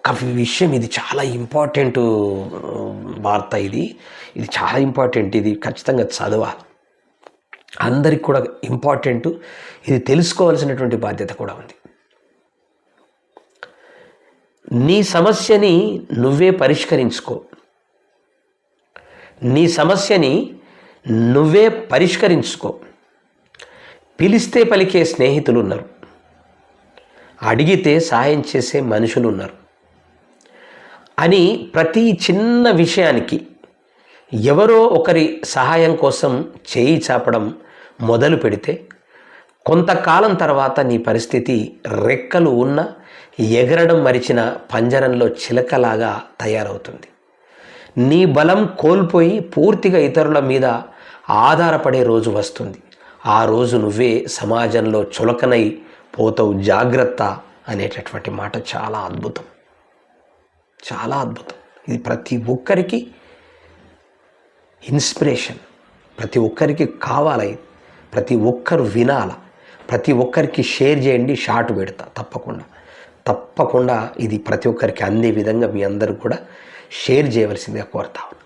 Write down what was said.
ఒక్క విషయం, ఇది చాలా ఇంపార్టెంట్ వార్త, ఇది చాలా ఇంపార్టెంట్, ఇది ఖచ్చితంగా చదవాలి, అందరికి కూడా ఇంపార్టెంట్, ఇది తెలుసుకోవాల్సినటువంటి బాధ్యత కూడా ఉంది. నీ సమస్యని నువ్వే పరిష్కరించుకో, నీ సమస్యని నువ్వే పరిష్కరించుకో. పిలిస్తే పలికే స్నేహితులు ఉన్నారు, అడిగితే సాయం చేసే మనుషులు ఉన్నారు అని ప్రతి చిన్న విషయానికి ఎవరో ఒకరి సహాయం కోసం చేయి చాపడం మొదలు పెడితే కొంతకాలం తర్వాత నీ పరిస్థితి రెక్కలు ఉన్న ఎగరడం మరిచిన పంజరంలో చిలకలాగా తయారవుతుంది. నీ బలం కోల్పోయి పూర్తిగా ఇతరుల మీద ఆధారపడే రోజు వస్తుంది. ఆ రోజు నువ్వే సమాజంలో చులకనై పోతావు. జాగ్రత్త అనేటటువంటి మాట చాలా అద్భుతం, చాలా అద్భుతం. ఇది ప్రతి ఒక్కరికి ఇన్స్పిరేషన్, ప్రతి ఒక్కరికి కావాలి, ప్రతి ఒక్కరు వినాల, ప్రతి ఒక్కరికి షేర్ చేయండి, షార్ట్ పెడతా తప్పకుండా ఇది ప్రతి ఒక్కరికి అందే విధంగా మీ అందరూ కూడా షేర్ చేయవలసిందిగా కోరుతా ఉన్నాను.